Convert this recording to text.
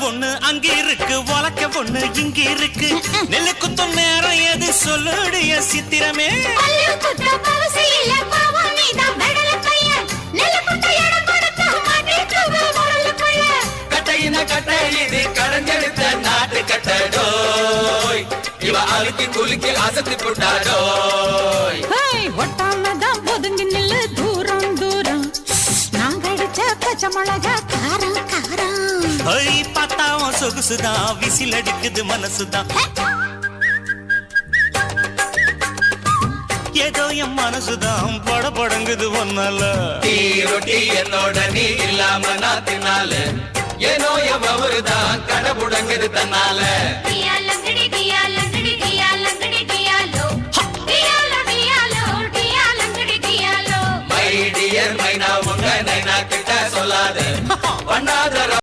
பொண்ணு அங்க இருக்கு, உலக்க பொண்ணு இங்க இருக்கு. நெல்லு குத்தும் நேரம் எது சொல்லுடைய சித்திரமே. கட்டையின கட்டை இது கடஞ்செடுத்த நாட்டு கட்டடோய். இவ அழுக்கி குலுக்கி அசத்தி போட்டாடோய். ஒட்டாமதான் ஒதுங்கி நில்லு தூரம் தூரம். நாங்க அடிச்ச பச்சை மிளகா காரம் காரம். பார்த்தாவும் சொகுசுதான், விசில் அடிக்குது மனசுதான். ஏதோ என் மனசுதான் பட படங்குது ஒன்னால. டீ ரொட்டி என்னோட நீ இல்லாம நான் தின்னால. ஏனோ எவ்வருதான் கடை புடங்குது தன்னால. மை டியர் மைனா உங்க நைனா கிட்ட சொல்லாத பண்ணாத